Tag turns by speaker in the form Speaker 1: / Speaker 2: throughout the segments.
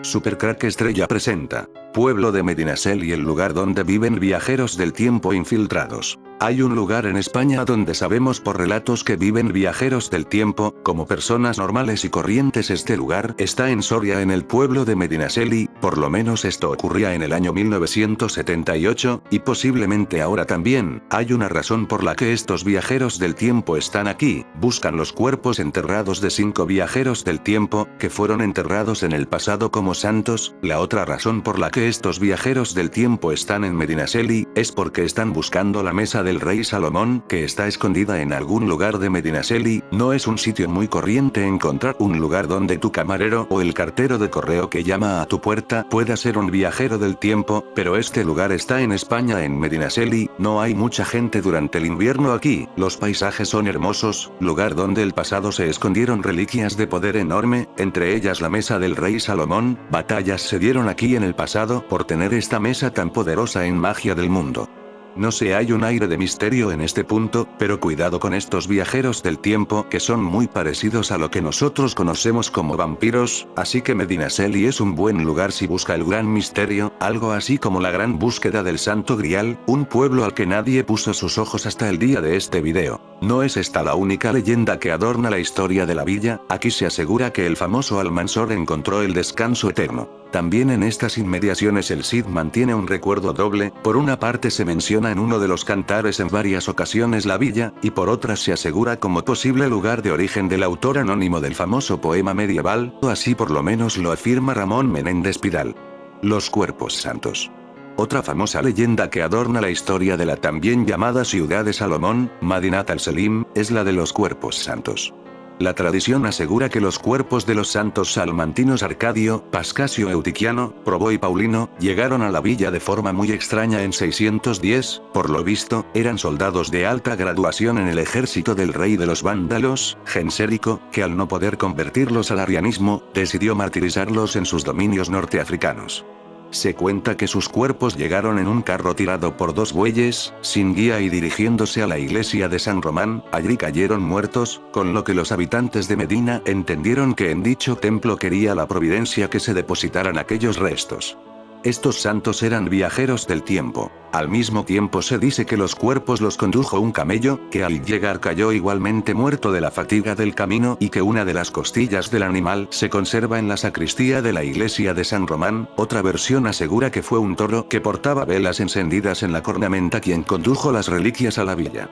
Speaker 1: Supercrack Estrella presenta Pueblo de Medinaceli, el lugar donde viven viajeros del tiempo infiltrados. Hay un lugar en España donde sabemos por relatos que viven viajeros del tiempo, como personas normales y corrientes. Este lugar está en Soria, en el pueblo de Medinaceli, por lo menos esto ocurría en el año 1978, y posiblemente ahora también. Hay una razón por la que estos viajeros del tiempo están aquí: buscan los cuerpos enterrados de 5 viajeros del tiempo, que fueron enterrados en el pasado como santos. La otra razón por la que estos viajeros del tiempo están en Medinaceli, es porque están buscando la mesa del rey Salomón, que está escondida en algún lugar de Medinaceli. No es un sitio muy corriente encontrar un lugar donde tu camarero o el cartero de correo que llama a tu puerta pueda ser un viajero del tiempo, pero este lugar está en España, en Medinaceli. No hay mucha gente durante el invierno aquí, los paisajes son hermosos, lugar donde el pasado se escondieron reliquias de poder enorme, entre ellas la mesa del rey Salomón. Batallas se dieron aquí en el pasado por tener esta mesa tan poderosa en magia del mundo. No sé, hay un aire de misterio en este punto, pero cuidado con estos viajeros del tiempo, que son muy parecidos a lo que nosotros conocemos como vampiros, así que Medinaceli es un buen lugar si busca el gran misterio, algo así como la gran búsqueda del Santo Grial, un pueblo al que nadie puso sus ojos hasta el día de este video. No es esta la única leyenda que adorna la historia de la villa. Aquí se asegura que el famoso Almansor encontró el descanso eterno. También en estas inmediaciones el Cid mantiene un recuerdo doble: por una parte se menciona en uno de los cantares en varias ocasiones la villa, y por otra se asegura como posible lugar de origen del autor anónimo del famoso poema medieval, o así por lo menos lo afirma Ramón Menéndez Pidal. Los cuerpos santos. Otra famosa leyenda que adorna la historia de la también llamada ciudad de Salomón, Madinat al-Selim, es la de los cuerpos santos. La tradición asegura que los cuerpos de los santos salmantinos Arcadio, Pascasio Eutiquiano, Probó y Paulino, llegaron a la villa de forma muy extraña en 610, por lo visto, eran soldados de alta graduación en el ejército del rey de los vándalos, Gensérico, que al no poder convertirlos al arrianismo, decidió martirizarlos en sus dominios norteafricanos. Se cuenta que sus cuerpos llegaron en un carro tirado por 2 bueyes, sin guía, y dirigiéndose a la iglesia de San Román, allí cayeron muertos, con lo que los habitantes de Medina entendieron que en dicho templo quería la providencia que se depositaran aquellos restos. Estos santos eran viajeros del tiempo. Al mismo tiempo se dice que los cuerpos los condujo un camello, que al llegar cayó igualmente muerto de la fatiga del camino, y que una de las costillas del animal se conserva en la sacristía de la iglesia de San Román. Otra versión asegura que fue un toro que portaba velas encendidas en la cornamenta quien condujo las reliquias a la villa.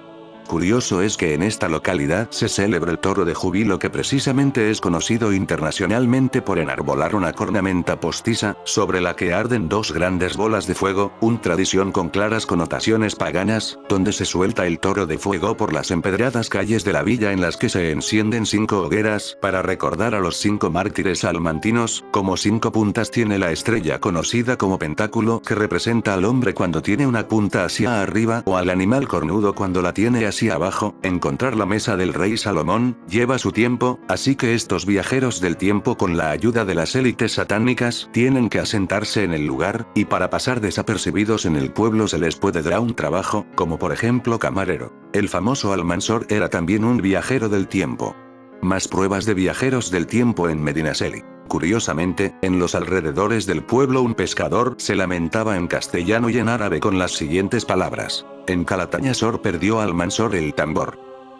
Speaker 1: Curioso es que en esta localidad se celebra el toro de júbilo, que precisamente es conocido internacionalmente por enarbolar una cornamenta postiza, sobre la que arden 2 grandes bolas de fuego, una tradición con claras connotaciones paganas, donde se suelta el toro de fuego por las empedradas calles de la villa, en las que se encienden 5 hogueras, para recordar a los 5 mártires salmantinos. Como 5 puntas tiene la estrella conocida como pentáculo, que representa al hombre cuando tiene una punta hacia arriba, o al animal cornudo cuando la tiene hacia abajo. Encontrar la mesa del rey Salomón lleva su tiempo, así que estos viajeros del tiempo, con la ayuda de las élites satánicas, tienen que asentarse en el lugar, y para pasar desapercibidos en el pueblo se les puede dar un trabajo, como por ejemplo camarero. El famoso Almansor era también un viajero del tiempo. Más pruebas de viajeros del tiempo en Medinaceli. Curiosamente, en los alrededores del pueblo un pescador se lamentaba en castellano y en árabe con las siguientes palabras: en Calatañasor perdió Almansor el tambor.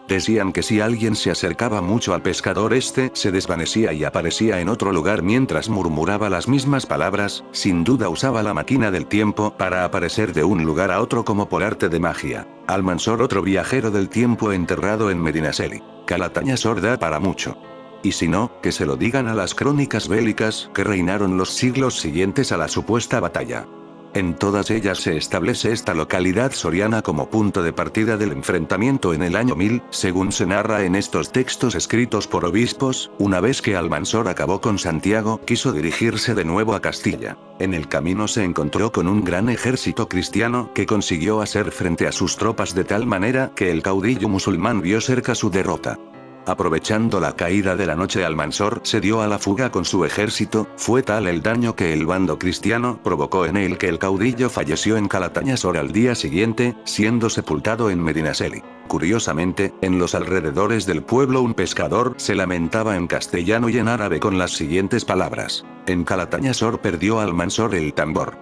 Speaker 1: Decían que si alguien se acercaba mucho al pescador, este se desvanecía y aparecía en otro lugar mientras murmuraba las mismas palabras. Sin duda usaba la máquina del tiempo para aparecer de un lugar a otro como por arte de magia. Almansor, otro viajero del tiempo enterrado en Medinaceli. Calatañasor da para mucho. Y si no, que se lo digan a las crónicas bélicas que reinaron los siglos siguientes a la supuesta batalla. En todas ellas se establece esta localidad soriana como punto de partida del enfrentamiento en el año 1000, según se narra en estos textos escritos por obispos. Una vez que Almansor acabó con Santiago, quiso dirigirse de nuevo a Castilla. En el camino se encontró con un gran ejército cristiano, que consiguió hacer frente a sus tropas de tal manera que el caudillo musulmán vio cerca su derrota. Aprovechando la caída de la noche, Almansor se dio a la fuga con su ejército. Fue tal el daño que el bando cristiano provocó en él que el caudillo falleció en Calatañasor al día siguiente, siendo sepultado en Medinaceli. Curiosamente, en los alrededores del pueblo un pescador se lamentaba en castellano y en árabe con las siguientes palabras: en Calatañazor perdió Almansor el tambor.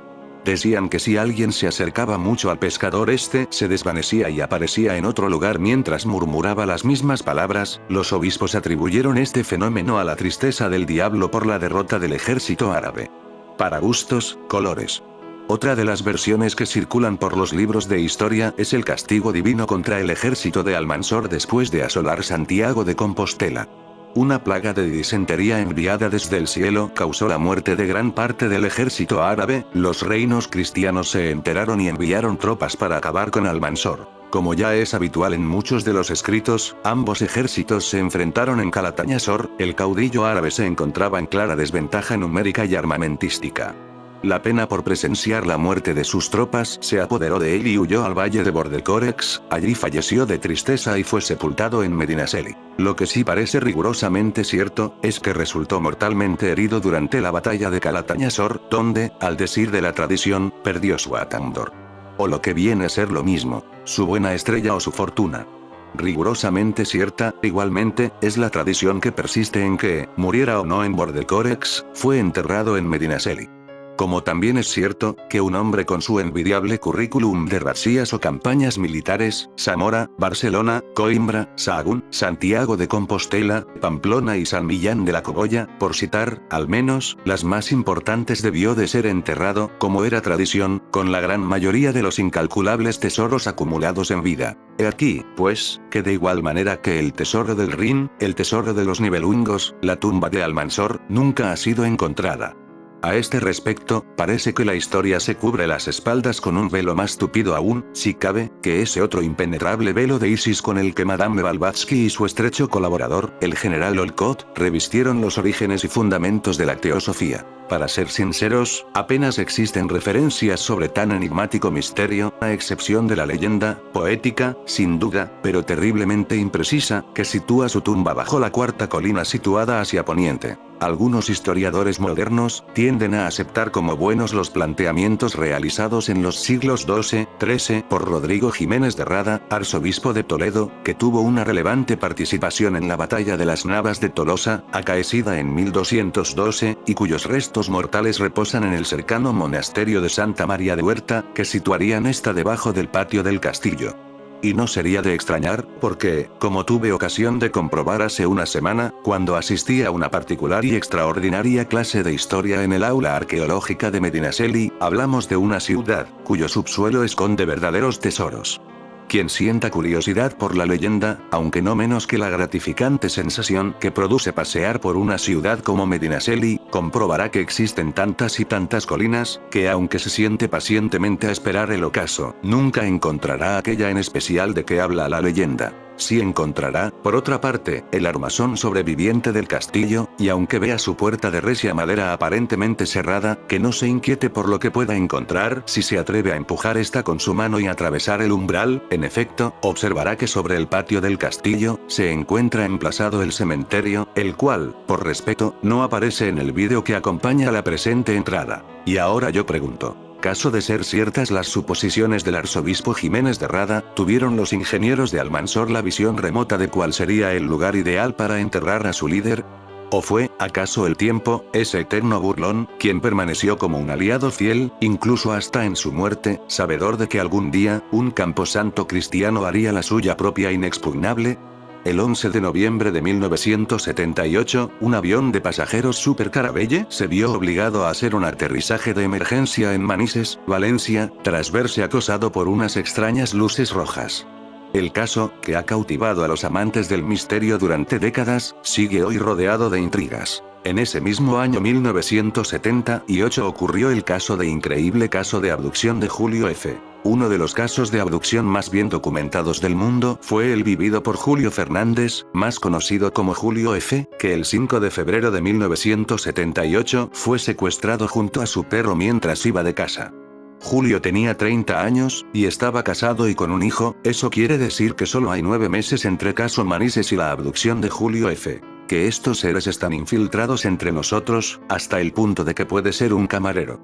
Speaker 1: Decían que si alguien se acercaba mucho al pescador, este se desvanecía y aparecía en otro lugar mientras murmuraba las mismas palabras. Los obispos atribuyeron este fenómeno a la tristeza del diablo por la derrota del ejército árabe. Para gustos, colores. Otra de las versiones que circulan por los libros de historia es el castigo divino contra el ejército de Almansor después de asolar Santiago de Compostela. Una plaga de disentería enviada desde el cielo causó la muerte de gran parte del ejército árabe. Los reinos cristianos se enteraron y enviaron tropas para acabar con Almansor. Como ya es habitual en muchos de los escritos, ambos ejércitos se enfrentaron en Calatañazor. El caudillo árabe se encontraba en clara desventaja numérica y armamentística. La pena por presenciar la muerte de sus tropas se apoderó de él y huyó al valle de Bordecorex. Allí falleció de tristeza y fue sepultado en Medinaceli. Lo que sí parece rigurosamente cierto, es que resultó mortalmente herido durante la batalla de Calatañazor, donde, al decir de la tradición, perdió su atandor. O lo que viene a ser lo mismo, su buena estrella o su fortuna. Rigurosamente cierta, igualmente, es la tradición que persiste en que, muriera o no en Bordecorex, fue enterrado en Medinaceli. Como también es cierto, que un hombre con su envidiable currículum de razzias o campañas militares, Zamora, Barcelona, Coimbra, Sahagún, Santiago de Compostela, Pamplona y San Millán de la Cogolla, por citar, al menos, las más importantes, debió de ser enterrado, como era tradición, con la gran mayoría de los incalculables tesoros acumulados en vida. He aquí, pues, que de igual manera que el tesoro del Rin, el tesoro de los Nibelungos, la tumba de Almansor, nunca ha sido encontrada. A este respecto, parece que la historia se cubre las espaldas con un velo más tupido aún, si cabe, que ese otro impenetrable velo de Isis con el que Madame Blavatsky y su estrecho colaborador, el general Olcott, revistieron los orígenes y fundamentos de la teosofía. Para ser sinceros, apenas existen referencias sobre tan enigmático misterio, a excepción de la leyenda, poética, sin duda, pero terriblemente imprecisa, que sitúa su tumba bajo la cuarta colina situada hacia poniente. Algunos historiadores modernos tienden a aceptar como buenos los planteamientos realizados en los siglos XII, XIII por Rodrigo Jiménez de Rada, arzobispo de Toledo, que tuvo una relevante participación en la batalla de las Navas de Tolosa, acaecida en 1212, y cuyos restos mortales reposan en el cercano monasterio de Santa María de Huerta, que situarían esta debajo del patio del castillo. Y no sería de extrañar, porque, como tuve ocasión de comprobar hace una semana, cuando asistí a una particular y extraordinaria clase de historia en el aula arqueológica de Medinaceli, hablamos de una ciudad, cuyo subsuelo esconde verdaderos tesoros. Quien sienta curiosidad por la leyenda, aunque no menos que la gratificante sensación que produce pasear por una ciudad como Medinaceli, comprobará que existen tantas y tantas colinas, que aunque se siente pacientemente a esperar el ocaso, nunca encontrará aquella en especial de que habla la leyenda. Sí encontrará, por otra parte, el armazón sobreviviente del castillo, y aunque vea su puerta de recia madera aparentemente cerrada, que no se inquiete por lo que pueda encontrar si se atreve a empujar esta con su mano y atravesar el umbral. En efecto, observará que sobre el patio del castillo, se encuentra emplazado el cementerio, el cual, por respeto, no aparece en el vídeo que acompaña a la presente entrada. Y ahora yo pregunto. Caso de ser ciertas las suposiciones del arzobispo Jiménez de Rada, ¿tuvieron los ingenieros de Almansor la visión remota de cuál sería el lugar ideal para enterrar a su líder? ¿O fue, acaso el tiempo, ese eterno burlón, quien permaneció como un aliado fiel, incluso hasta en su muerte, sabedor de que algún día, un camposanto cristiano haría la suya propia inexpugnable? El 11 de noviembre de 1978, un avión de pasajeros Super Caravelle se vio obligado a hacer un aterrizaje de emergencia en Manises, Valencia, tras verse acosado por unas extrañas luces rojas. El caso, que ha cautivado a los amantes del misterio durante décadas, sigue hoy rodeado de intrigas. En ese mismo año 1978 ocurrió el increíble caso de abducción de Julio F. Uno de los casos de abducción más bien documentados del mundo fue el vivido por Julio Fernández, más conocido como Julio F., que el 5 de febrero de 1978 fue secuestrado junto a su perro mientras iba de casa. Julio tenía 30 años, y estaba casado y con un hijo. Eso quiere decir que solo hay 9 meses entre caso Manises y la abducción de Julio F. Que estos seres están infiltrados entre nosotros, hasta el punto de que puede ser un camarero.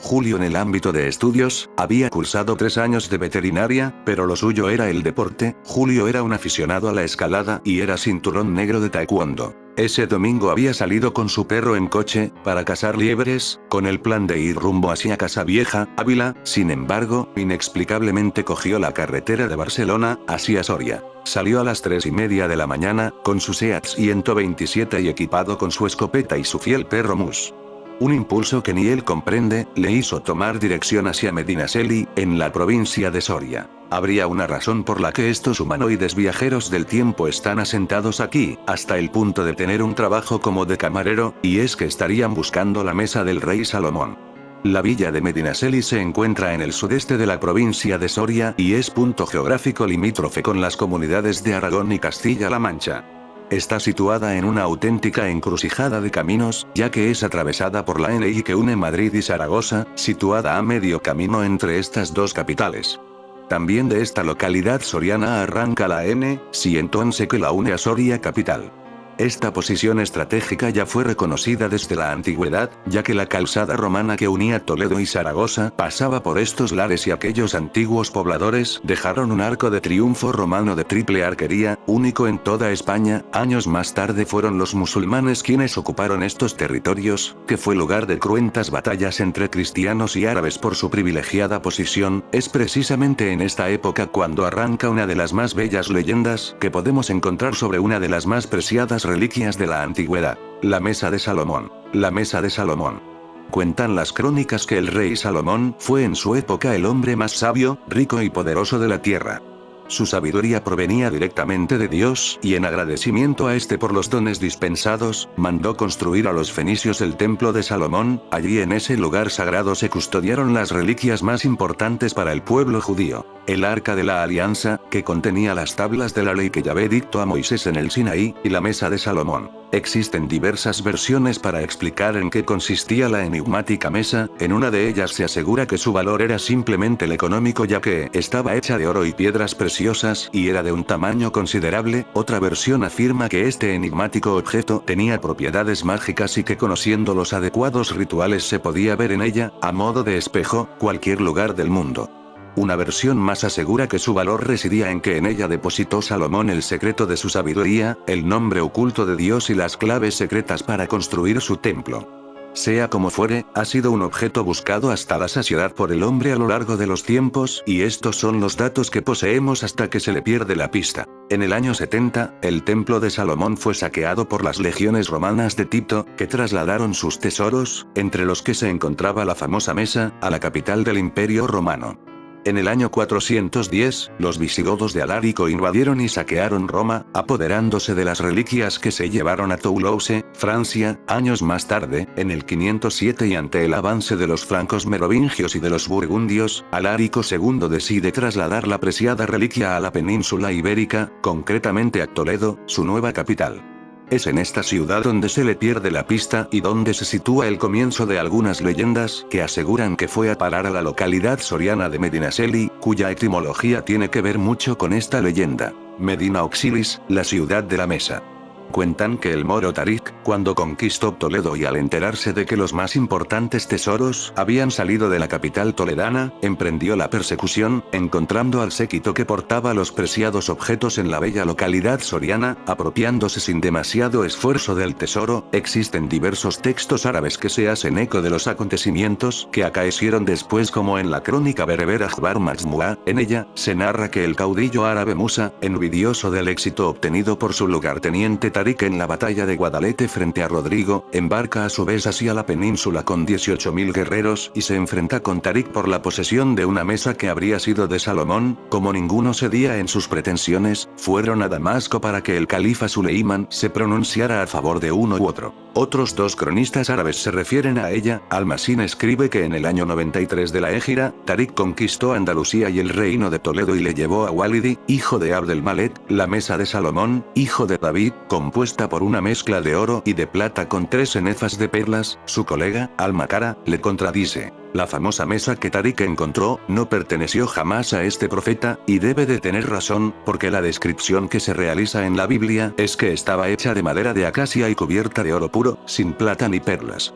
Speaker 1: Julio en el ámbito de estudios, había cursado 3 años de veterinaria, pero lo suyo era el deporte. Julio era un aficionado a la escalada y era cinturón negro de taekwondo. Ese domingo había salido con su perro en coche, para cazar liebres, con el plan de ir rumbo hacia Casavieja, Ávila. Sin embargo, inexplicablemente cogió la carretera de Barcelona, hacia Soria. Salió a las 3:30 de la mañana, con su Seat 127 y equipado con su escopeta y su fiel perro Mus. Un impulso que ni él comprende, le hizo tomar dirección hacia Medinaceli, en la provincia de Soria. Habría una razón por la que estos humanoides viajeros del tiempo están asentados aquí, hasta el punto de tener un trabajo como de camarero, y es que estarían buscando la mesa del rey Salomón. La villa de Medinaceli se encuentra en el sudeste de la provincia de Soria, y es punto geográfico limítrofe con las comunidades de Aragón y Castilla-La Mancha. Está situada en una auténtica encrucijada de caminos, ya que es atravesada por la N.I. que une Madrid y Zaragoza, situada a medio camino entre estas dos capitales. También de esta localidad soriana arranca la N.111 que la une a Soria capital. Esta posición estratégica ya fue reconocida desde la antigüedad, ya que la calzada romana que unía Toledo y Zaragoza pasaba por estos lares y aquellos antiguos pobladores dejaron un arco de triunfo romano de triple arquería, único en toda España. Años más tarde fueron los musulmanes quienes ocuparon estos territorios, que fue lugar de cruentas batallas entre cristianos y árabes por su privilegiada posición. Es precisamente en esta época cuando arranca una de las más bellas leyendas que podemos encontrar sobre una de las más preciadas reliquias de la antigüedad, la Mesa de Salomón. La Mesa de Salomón. Cuentan las crónicas que el rey Salomón fue en su época el hombre más sabio, rico y poderoso de la tierra. Su sabiduría provenía directamente de Dios, y en agradecimiento a este por los dones dispensados, mandó construir a los fenicios el templo de Salomón. Allí en ese lugar sagrado se custodiaron las reliquias más importantes para el pueblo judío. El Arca de la Alianza, que contenía las tablas de la ley que Yahvé dictó a Moisés en el Sinaí, y la Mesa de Salomón. Existen diversas versiones para explicar en qué consistía la enigmática mesa. En una de ellas se asegura que su valor era simplemente el económico, ya que estaba hecha de oro y piedras preciosas, y era de un tamaño considerable. Otra versión afirma que este enigmático objeto tenía propiedades mágicas y que conociendo los adecuados rituales se podía ver en ella, a modo de espejo, cualquier lugar del mundo. Una versión más asegura que su valor residía en que en ella depositó Salomón el secreto de su sabiduría, el nombre oculto de Dios y las claves secretas para construir su templo. Sea como fuere, ha sido un objeto buscado hasta la saciedad por el hombre a lo largo de los tiempos, y estos son los datos que poseemos hasta que se le pierde la pista. En el año 70, el templo de Salomón fue saqueado por las legiones romanas de Tito, que trasladaron sus tesoros, entre los que se encontraba la famosa mesa, a la capital del Imperio Romano. En el año 410, los visigodos de Alarico invadieron y saquearon Roma, apoderándose de las reliquias que se llevaron a Toulouse, Francia. Años más tarde, en el 507 y ante el avance de los francos merovingios y de los burgundios, Alarico II decide trasladar la preciada reliquia a la península ibérica, concretamente a Toledo, su nueva capital. Es en esta ciudad donde se le pierde la pista y donde se sitúa el comienzo de algunas leyendas que aseguran que fue a parar a la localidad soriana de Medinaceli, cuya etimología tiene que ver mucho con esta leyenda. Medina Auxilis, la ciudad de la mesa. Cuentan que el moro Tarik, cuando conquistó Toledo y al enterarse de que los más importantes tesoros habían salido de la capital toledana, emprendió la persecución, encontrando al séquito que portaba los preciados objetos en la bella localidad soriana, apropiándose sin demasiado esfuerzo del tesoro. Existen diversos textos árabes que se hacen eco de los acontecimientos que acaecieron después, como en la crónica bereber Akhbar Majmua. En ella, se narra que el caudillo árabe Musa, envidioso del éxito obtenido por su lugarteniente Tarik en la batalla de Guadalete frente a Rodrigo, embarca a su vez hacia la península con 18.000 guerreros y se enfrenta con Tarik por la posesión de una mesa que habría sido de Salomón. Como ninguno cedía en sus pretensiones, fueron a Damasco para que el califa Suleimán se pronunciara a favor de uno u otro. Otros dos cronistas árabes se refieren a ella. Almasín escribe que en el año 93 de la Égira, Tarik conquistó Andalucía y el reino de Toledo y le llevó a Walidi, hijo de Abdelmalek, la mesa de Salomón, hijo de David, compuesta por una mezcla de oro y de plata con 3 cenefas de perlas. Su colega, Al-Makara, le contradice. La famosa mesa que Tarik encontró, no perteneció jamás a este profeta, y debe de tener razón, porque la descripción que se realiza en la Biblia es que estaba hecha de madera de acacia y cubierta de oro puro, sin plata ni perlas.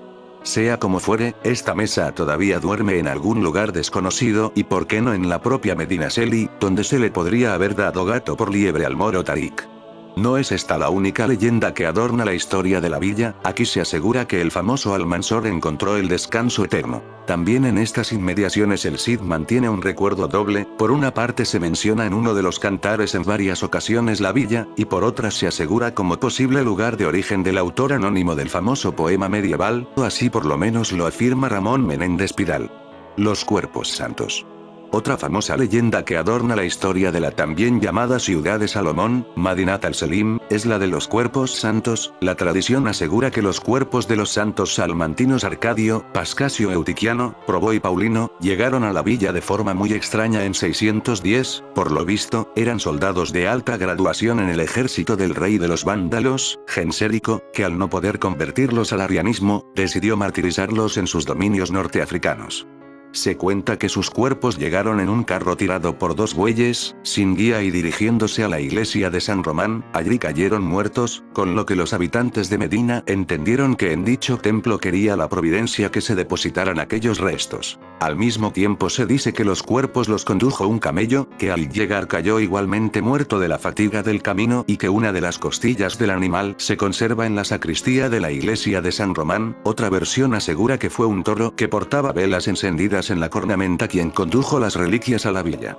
Speaker 1: Sea como fuere, esta mesa todavía duerme en algún lugar desconocido y por qué no en la propia Medinaceli, donde se le podría haber dado gato por liebre al moro Tarik. No es esta la única leyenda que adorna la historia de la villa, aquí se asegura que el famoso Almansor encontró el descanso eterno. También en estas inmediaciones el Cid mantiene un recuerdo doble, por una parte se menciona en uno de los cantares en varias ocasiones la villa, y por otra se asegura como posible lugar de origen del autor anónimo del famoso poema medieval, o así por lo menos lo afirma Ramón Menéndez Pidal. Los cuerpos santos. Otra famosa leyenda que adorna la historia de la también llamada ciudad de Salomón, Madinat al-Selim, es la de los cuerpos santos. La tradición asegura que los cuerpos de los santos salmantinos Arcadio, Pascasio Eutiquiano, Probó y Paulino, llegaron a la villa de forma muy extraña en 610, por lo visto, eran soldados de alta graduación en el ejército del rey de los vándalos, Gensérico, que al no poder convertirlos al arrianismo, decidió martirizarlos en sus dominios norteafricanos. Se cuenta que sus cuerpos llegaron en un carro tirado por 2 bueyes, sin guía y dirigiéndose a la iglesia de San Román, allí cayeron muertos, con lo que los habitantes de Medina entendieron que en dicho templo quería la providencia que se depositaran aquellos restos. Al mismo tiempo se dice que los cuerpos los condujo un camello, que al llegar cayó igualmente muerto de la fatiga del camino y que una de las costillas del animal se conserva en la sacristía de la iglesia de San Román. Otra versión asegura que fue un toro que portaba velas encendidas en la cornamenta quien condujo las reliquias a la villa.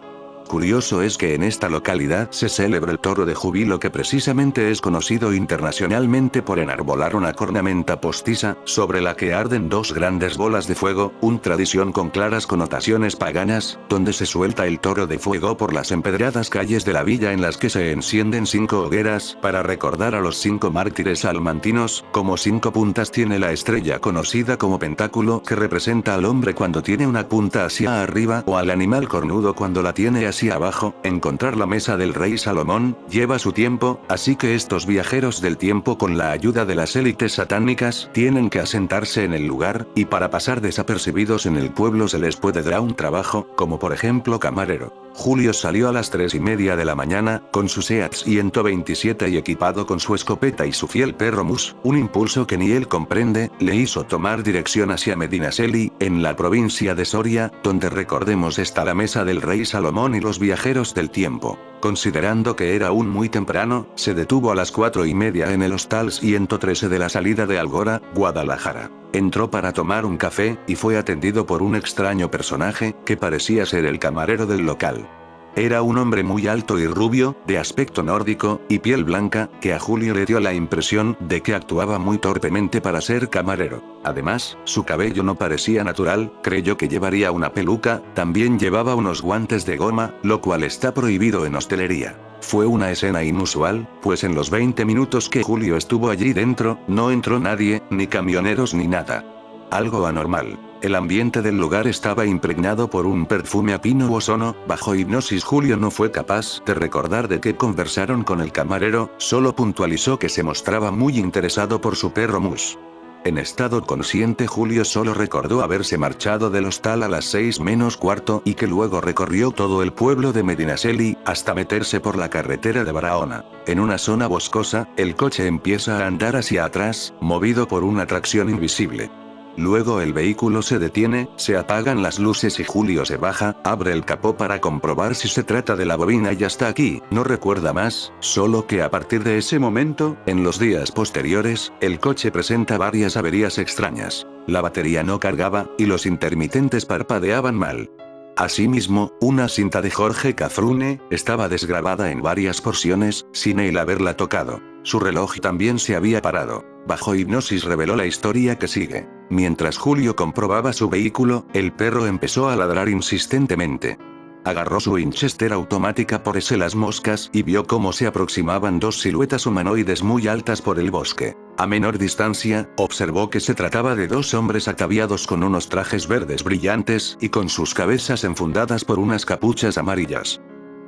Speaker 1: Curioso es que en esta localidad se celebra el toro de júbilo que precisamente es conocido internacionalmente por enarbolar una cornamenta postiza, sobre la que arden 2 grandes bolas de fuego, una tradición con claras connotaciones paganas, donde se suelta el toro de fuego por las empedradas calles de la villa en las que se encienden 5 hogueras, para recordar a los 5 mártires salmantinos. Como 5 puntas tiene la estrella conocida como pentáculo que representa al hombre cuando tiene una punta hacia arriba o al animal cornudo cuando la tiene hacia abajo. Encontrar la mesa del rey Salomón lleva su tiempo, así que estos viajeros del tiempo con la ayuda de las élites satánicas tienen que asentarse en el lugar, y para pasar desapercibidos en el pueblo se les puede dar un trabajo, como por ejemplo camarero. Julio salió a las 3:30 de la mañana, con su Seat 127 y equipado con su escopeta y su fiel perro Mus. Un impulso que ni él comprende, le hizo tomar dirección hacia Medinaceli, en la provincia de Soria, donde recordemos está la mesa del rey Salomón y los viajeros del tiempo. Considerando que era aún muy temprano, se detuvo a las 4:30 en el hostal 113 de la salida de Algora, Guadalajara. Entró para tomar un café, y fue atendido por un extraño personaje, que parecía ser el camarero del local. Era un hombre muy alto y rubio, de aspecto nórdico, y piel blanca, que a Julio le dio la impresión de que actuaba muy torpemente para ser camarero. Además, su cabello no parecía natural, creyó que llevaría una peluca, también llevaba unos guantes de goma, lo cual está prohibido en hostelería. Fue una escena inusual, pues en los 20 minutos que Julio estuvo allí dentro, no entró nadie, ni camioneros ni nada. Algo anormal. El ambiente del lugar estaba impregnado por un perfume a pino ozono. Bajo hipnosis Julio no fue capaz de recordar de qué conversaron con el camarero, solo puntualizó que se mostraba muy interesado por su perro Mus. En estado consciente Julio solo recordó haberse marchado del hostal a las 6:45 y que luego recorrió todo el pueblo de Medinaceli, hasta meterse por la carretera de Barahona. En una zona boscosa, el coche empieza a andar hacia atrás, movido por una tracción invisible. Luego el vehículo se detiene, se apagan las luces y Julio se baja, abre el capó para comprobar si se trata de la bobina y hasta aquí, no recuerda más, solo que a partir de ese momento, en los días posteriores, el coche presenta varias averías extrañas. La batería no cargaba, y los intermitentes parpadeaban mal. Asimismo, una cinta de Jorge Cafrune estaba desgrabada en varias porciones, sin él haberla tocado. Su reloj también se había parado. Bajo hipnosis reveló la historia que sigue. Mientras Julio comprobaba su vehículo, el perro empezó a ladrar insistentemente. Agarró su Winchester automática por ese las moscas y vio cómo se aproximaban 2 siluetas humanoides muy altas por el bosque. A menor distancia, observó que se trataba de 2 hombres ataviados con unos trajes verdes brillantes y con sus cabezas enfundadas por unas capuchas amarillas.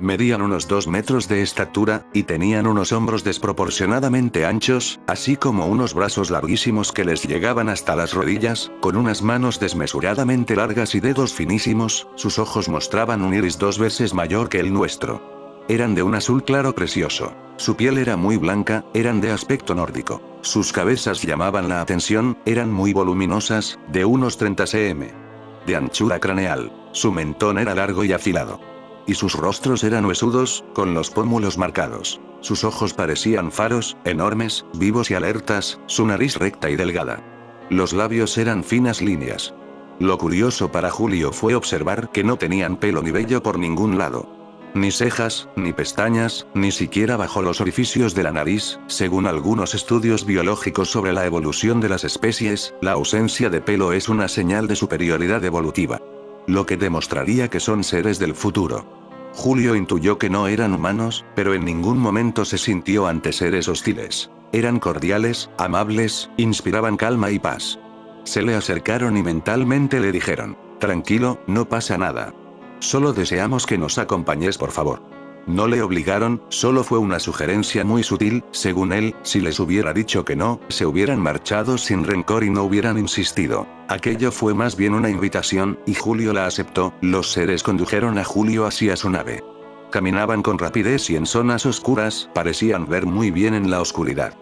Speaker 1: Medían unos 2 metros de estatura, y tenían unos hombros desproporcionadamente anchos, así como unos brazos larguísimos que les llegaban hasta las rodillas, con unas manos desmesuradamente largas y dedos finísimos. Sus ojos mostraban un iris 2 veces mayor que el nuestro. Eran de un azul claro precioso. Su piel era muy blanca, eran de aspecto nórdico. Sus cabezas llamaban la atención, eran muy voluminosas, de unos 30 cm de anchura craneal. Su mentón era largo y afilado. Y sus rostros eran huesudos, con los pómulos marcados. Sus ojos parecían faros, enormes, vivos y alertas, su nariz recta y delgada. Los labios eran finas líneas. Lo curioso para Julio fue observar que no tenían pelo ni vello por ningún lado. Ni cejas, ni pestañas, ni siquiera bajo los orificios de la nariz. Según algunos estudios biológicos sobre la evolución de las especies, la ausencia de pelo es una señal de superioridad evolutiva. Lo que demostraría que son seres del futuro. Julio intuyó que no eran humanos, pero en ningún momento se sintió ante seres hostiles. Eran cordiales, amables, inspiraban calma y paz. Se le acercaron y mentalmente le dijeron: tranquilo, no pasa nada. Solo deseamos que nos acompañes, por favor. No le obligaron, solo fue una sugerencia muy sutil. Según él, si les hubiera dicho que no, se hubieran marchado sin rencor y no hubieran insistido. Aquello fue más bien una invitación, y Julio la aceptó. Los seres condujeron a Julio hacia su nave. Caminaban con rapidez y en zonas oscuras, parecían ver muy bien en la oscuridad.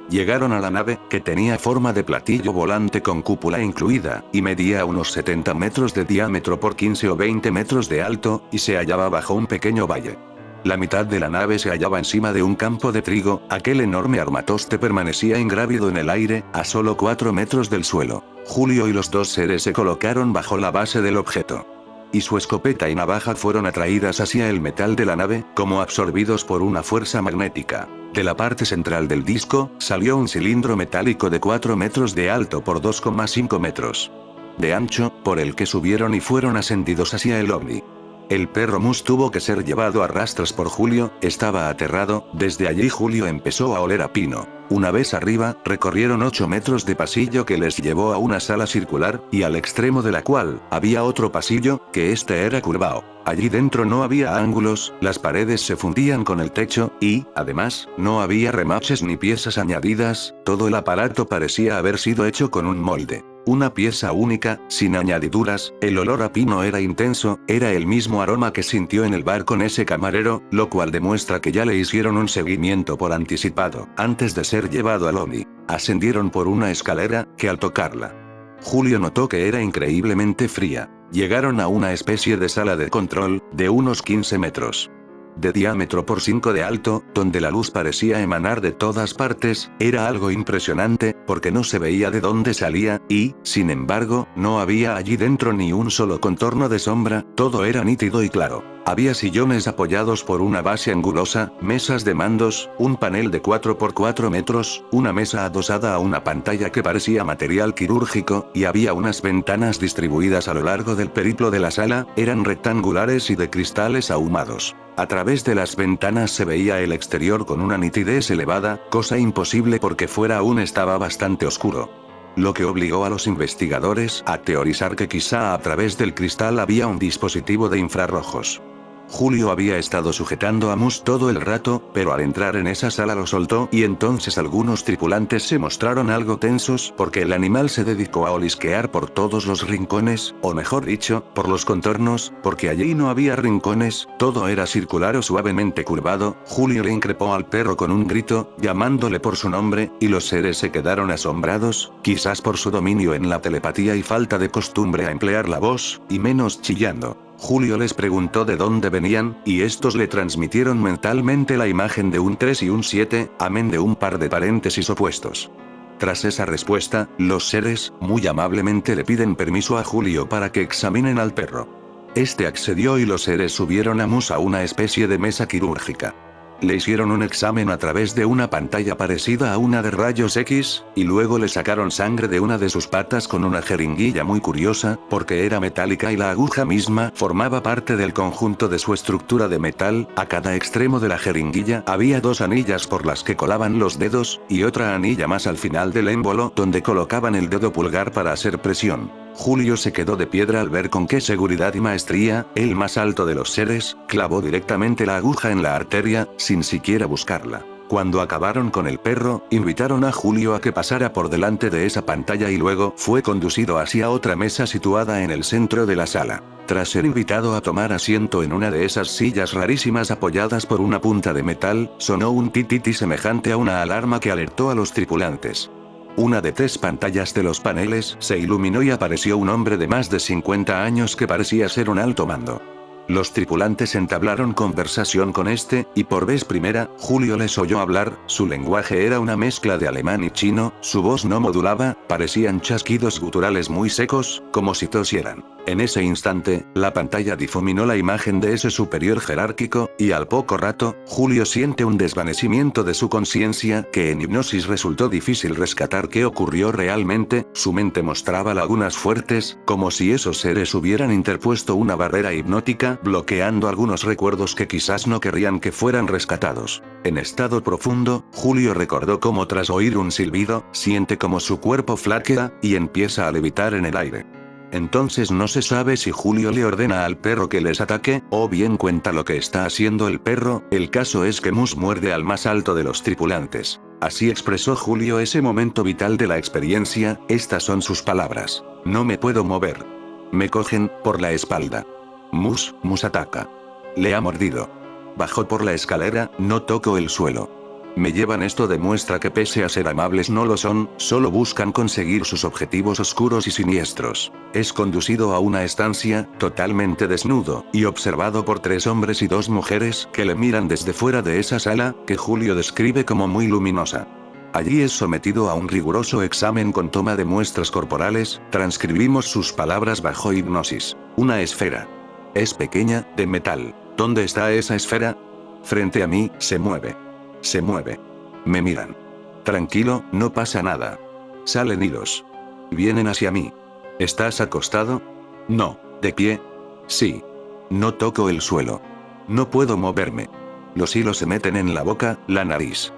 Speaker 1: Llegaron a la nave, que tenía forma de platillo volante con cúpula incluida, y medía unos 70 metros de diámetro por 15 o 20 metros de alto, y se hallaba bajo un pequeño valle. La mitad de la nave se hallaba encima de un campo de trigo. Aquel enorme armatoste permanecía ingrávido en el aire, a solo 4 metros del suelo. Julio y los dos seres se colocaron bajo la base del objeto. Y su escopeta y navaja fueron atraídas hacia el metal de la nave, como absorbidos por una fuerza magnética. De la parte central del disco, salió un cilindro metálico de 4 metros de alto por 2,5 metros de ancho, por el que subieron y fueron ascendidos hacia el ovni. El perro Mus tuvo que ser llevado a rastras por Julio, estaba aterrado. Desde allí Julio empezó a oler a pino. Una vez arriba, recorrieron 8 metros de pasillo que les llevó a una sala circular, y al extremo de la cual, había otro pasillo, que este era curvado. Allí dentro no había ángulos, las paredes se fundían con el techo, y, además, no había remaches ni piezas añadidas, todo el aparato parecía haber sido hecho con un molde. Una pieza única, sin añadiduras. El olor a pino era intenso, era el mismo aroma que sintió en el bar con ese camarero, lo cual demuestra que ya le hicieron un seguimiento por anticipado, antes de ser llevado al ovni. Ascendieron por una escalera, que al tocarla, Julio notó que era increíblemente fría. Llegaron a una especie de sala de control, de unos 15 metros de diámetro por 5 de alto, donde la luz parecía emanar de todas partes. Era algo impresionante, porque no se veía de dónde salía, y, sin embargo, no había allí dentro ni un solo contorno de sombra, todo era nítido y claro. Había sillones apoyados por una base angulosa, mesas de mandos, un panel de 4 por 4 metros, una mesa adosada a una pantalla que parecía material quirúrgico, y había unas ventanas distribuidas a lo largo del periplo de la sala, eran rectangulares y de cristales ahumados. A través de las ventanas se veía el exterior con una nitidez elevada, cosa imposible porque fuera aún estaba bastante oscuro. Lo que obligó a los investigadores a teorizar que quizá a través del cristal había un dispositivo de infrarrojos. Julio había estado sujetando a Mus todo el rato, pero al entrar en esa sala lo soltó y entonces algunos tripulantes se mostraron algo tensos porque el animal se dedicó a olisquear por todos los rincones, o mejor dicho, por los contornos, porque allí no había rincones, todo era circular o suavemente curvado. Julio le increpó al perro con un grito, llamándole por su nombre, y los seres se quedaron asombrados, quizás por su dominio en la telepatía y falta de costumbre a emplear la voz, y menos chillando. Julio les preguntó de dónde venían, y estos le transmitieron mentalmente la imagen de un 3 y un 7, amén de un par de paréntesis opuestos. Tras esa respuesta, los seres, muy amablemente le piden permiso a Julio para que examinen al perro. Este accedió y los seres subieron a Mus a una especie de mesa quirúrgica. Le hicieron un examen a través de una pantalla parecida a una de rayos X, y luego le sacaron sangre de una de sus patas con una jeringuilla muy curiosa, porque era metálica y la aguja misma formaba parte del conjunto de su estructura de metal. A cada extremo de la jeringuilla había 2 anillas por las que colaban los dedos, y otra anilla más al final del émbolo donde colocaban el dedo pulgar para hacer presión. Julio se quedó de piedra al ver con qué seguridad y maestría, el más alto de los seres, clavó directamente la aguja en la arteria, sin siquiera buscarla. Cuando acabaron con el perro, invitaron a Julio a que pasara por delante de esa pantalla y luego fue conducido hacia otra mesa situada en el centro de la sala. Tras ser invitado a tomar asiento en una de esas sillas rarísimas apoyadas por una punta de metal, sonó un tititi semejante a una alarma que alertó a los tripulantes. Una de 3 pantallas de los paneles se iluminó y apareció un hombre de más de 50 años que parecía ser un alto mando. Los tripulantes entablaron conversación con este, y por vez primera, Julio les oyó hablar. Su lenguaje era una mezcla de alemán y chino, su voz no modulaba, parecían chasquidos guturales muy secos, como si tosieran. En ese instante, la pantalla difuminó la imagen de ese superior jerárquico, y al poco rato, Julio siente un desvanecimiento de su conciencia que en hipnosis resultó difícil rescatar qué ocurrió realmente. Su mente mostraba lagunas fuertes, como si esos seres hubieran interpuesto una barrera hipnótica, bloqueando algunos recuerdos que quizás no querrían que fueran rescatados. En estado profundo, Julio recordó cómo tras oír un silbido, siente como su cuerpo flaquea, y empieza a levitar en el aire. Entonces no se sabe si Julio le ordena al perro que les ataque, o bien cuenta lo que está haciendo el perro. El caso es que Mus muerde al más alto de los tripulantes. Así expresó Julio ese momento vital de la experiencia. Estas son sus palabras: no me puedo mover. Me cogen por la espalda. Mus ataca. Le ha mordido. Bajó por la escalera, no toco el suelo. Me llevan. Esto demuestra que pese a ser amables no lo son, solo buscan conseguir sus objetivos oscuros y siniestros. Es conducido a una estancia, totalmente desnudo, y observado por 3 hombres y 2 mujeres que le miran desde fuera de esa sala, que Julio describe como muy luminosa. Allí es sometido a un riguroso examen con toma de muestras corporales. Transcribimos sus palabras bajo hipnosis. Una esfera. Es pequeña, de metal. ¿Dónde está esa esfera? Frente a mí, se mueve. Se mueve. Me miran. Tranquilo, no pasa nada. Salen hilos. Vienen hacia mí. ¿Estás acostado? No. ¿De pie? Sí. No toco el suelo. No puedo moverme. Los hilos se meten en la boca, la nariz.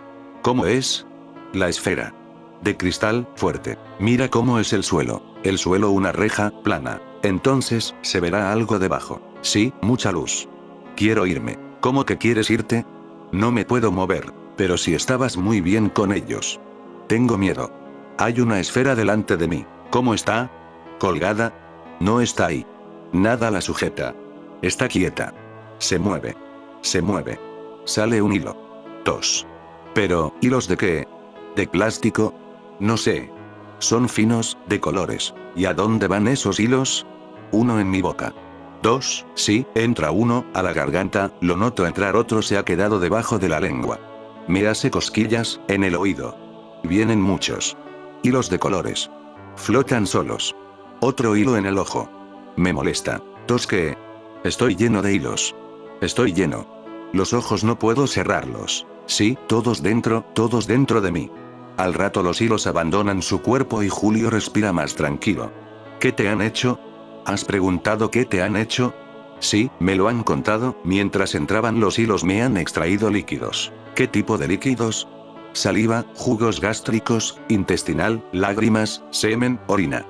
Speaker 1: ¿Cómo es? La esfera. De cristal, fuerte. Mira cómo es el suelo. El suelo una reja, plana. Entonces, se verá algo debajo. Sí, mucha luz. Quiero irme. ¿Cómo que quieres irte? No me puedo mover. Pero si estabas muy bien con ellos. Tengo miedo. Hay una esfera delante de mí. ¿Cómo está? ¿Colgada? No está ahí. Nada la sujeta. Está quieta. Se mueve. Se mueve. Sale un hilo. 2. Pero, ¿hilos de qué? ¿De plástico? No sé. Son finos, de colores. ¿Y a dónde van esos hilos? 1 en mi boca. 2, sí, entra uno, a la garganta, lo noto entrar. Otro se ha quedado debajo de la lengua. Me hace cosquillas, en el oído. Vienen muchos. Hilos de colores. Flotan solos. Otro hilo en el ojo. Me molesta. 2 ¿qué? Estoy lleno de hilos. Estoy lleno. Los ojos no puedo cerrarlos. Sí, todos dentro de mí. Al rato los hilos abandonan su cuerpo y Julio respira más tranquilo. ¿Qué te han hecho? ¿Has preguntado qué te han hecho? Sí, me lo han contado. Mientras entraban los hilos me han extraído líquidos. ¿Qué tipo de líquidos? Saliva, jugos gástricos, intestinal, lágrimas, semen, orina.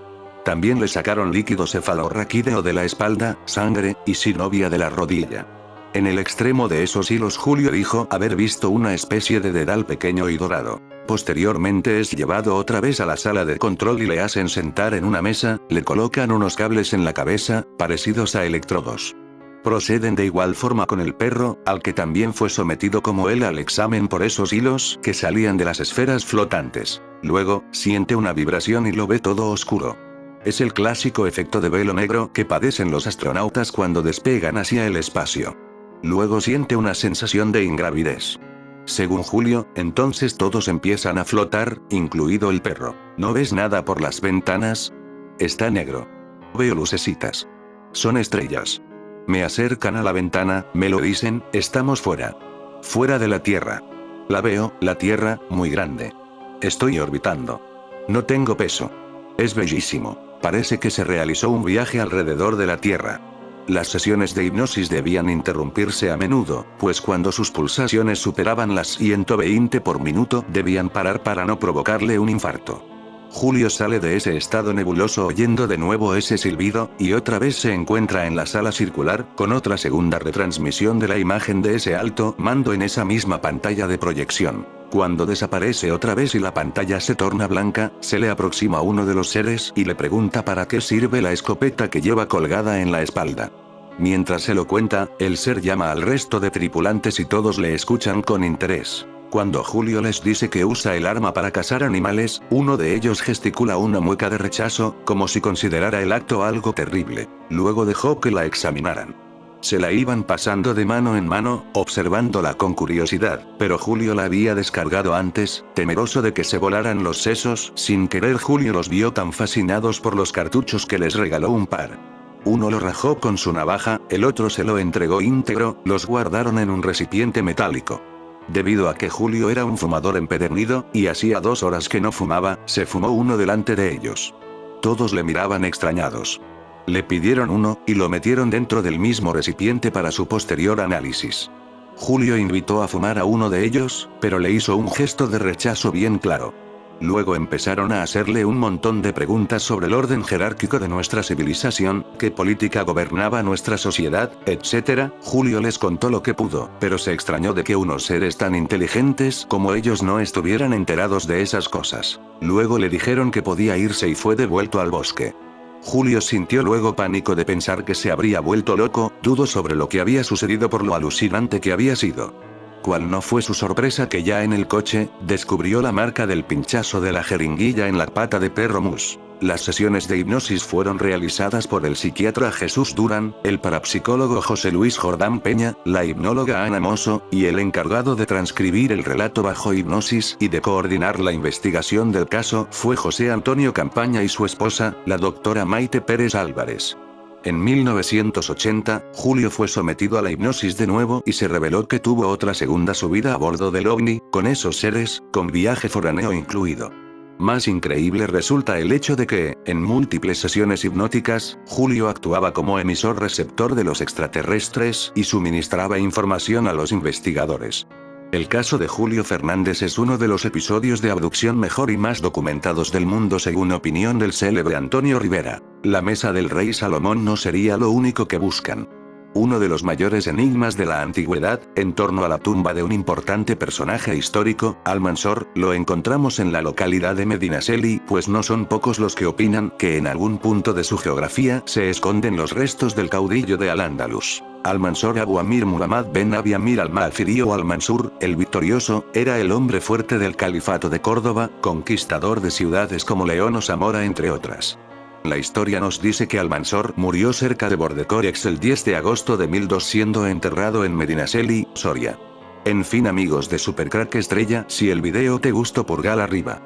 Speaker 1: También le sacaron líquido cefalorraquídeo de la espalda, sangre, y sinovia de la rodilla. En el extremo de esos hilos Julio dijo haber visto una especie de dedal pequeño y dorado. Posteriormente es llevado otra vez a la sala de control y le hacen sentar en una mesa, le colocan unos cables en la cabeza, parecidos a electrodos. Proceden de igual forma con el perro, al que también fue sometido como él al examen por esos hilos que salían de las esferas flotantes. Luego, siente una vibración y lo ve todo oscuro. Es el clásico efecto de velo negro que padecen los astronautas cuando despegan hacia el espacio. Luego siente una sensación de ingravidez. Según Julio, entonces todos empiezan a flotar, incluido el perro. ¿No ves nada por las ventanas? Está negro. Veo lucecitas. Son estrellas. Me acercan a la ventana, me lo dicen, estamos fuera. Fuera de la Tierra. La veo, la Tierra, muy grande. Estoy orbitando. No tengo peso. Es bellísimo. Parece que se realizó un viaje alrededor de la Tierra. Las sesiones de hipnosis debían interrumpirse a menudo, pues cuando sus pulsaciones superaban las 120 por minuto, debían parar para no provocarle un infarto. Julio sale de ese estado nebuloso oyendo de nuevo ese silbido, y otra vez se encuentra en la sala circular, con otra segunda retransmisión de la imagen de ese alto mando en esa misma pantalla de proyección. Cuando desaparece otra vez y la pantalla se torna blanca, se le aproxima a uno de los seres y le pregunta para qué sirve la escopeta que lleva colgada en la espalda. Mientras se lo cuenta, el ser llama al resto de tripulantes y todos le escuchan con interés. Cuando Julio les dice que usa el arma para cazar animales, uno de ellos gesticula una mueca de rechazo, como si considerara el acto algo terrible. Luego dejó que la examinaran. Se la iban pasando de mano en mano, observándola con curiosidad, pero Julio la había descargado antes, temeroso de que se volaran los sesos. Sin querer Julio los vio tan fascinados por los cartuchos que les regaló un par. Uno lo rajó con su navaja, el otro se lo entregó íntegro, los guardaron en un recipiente metálico. Debido a que Julio era un fumador empedernido, y hacía 2 horas que no fumaba, se fumó uno delante de ellos. Todos le miraban extrañados. Le pidieron uno, y lo metieron dentro del mismo recipiente para su posterior análisis. Julio invitó a fumar a uno de ellos, pero le hizo un gesto de rechazo bien claro. Luego empezaron a hacerle un montón de preguntas sobre el orden jerárquico de nuestra civilización, qué política gobernaba nuestra sociedad, etc. Julio les contó lo que pudo, pero se extrañó de que unos seres tan inteligentes como ellos no estuvieran enterados de esas cosas. Luego le dijeron que podía irse y fue devuelto al bosque. Julio sintió luego pánico de pensar que se habría vuelto loco, dudó sobre lo que había sucedido por lo alucinante que había sido. Cuál no fue su sorpresa que ya en el coche, descubrió la marca del pinchazo de la jeringuilla en la pata de perro Mus. Las sesiones de hipnosis fueron realizadas por el psiquiatra Jesús Durán, el parapsicólogo José Luis Jordán Peña, la hipnóloga Ana Mosso, y el encargado de transcribir el relato bajo hipnosis y de coordinar la investigación del caso fue José Antonio Campaña y su esposa, la doctora Maite Pérez Álvarez. En 1980, Julio fue sometido a la hipnosis de nuevo y se reveló que tuvo otra segunda subida a bordo del OVNI, con esos seres, con viaje foráneo incluido. Más increíble resulta el hecho de que, en múltiples sesiones hipnóticas, Julio actuaba como emisor-receptor de los extraterrestres y suministraba información a los investigadores. El caso de Julio Fernández es uno de los episodios de abducción mejor y más documentados del mundo según opinión del célebre Antonio Rivera. La mesa del rey Salomón no sería lo único que buscan. Uno de los mayores enigmas de la antigüedad, en torno a la tumba de un importante personaje histórico, Almansor, lo encontramos en la localidad de Medinaceli, pues no son pocos los que opinan que en algún punto de su geografía se esconden los restos del caudillo de Al-Ándalus. Almansor Abu Amir Muhammad ben Abi Amir al-Ma'afiri o Al-Mansur, el victorioso, era el hombre fuerte del califato de Córdoba, conquistador de ciudades como León o Zamora entre otras. La historia nos dice que Almansor murió cerca de Bordecorex el 10 de agosto de 1200 siendo enterrado en Medinaceli, Soria. En fin amigos de Supercrack Estrella, si el video te gustó pulgar arriba.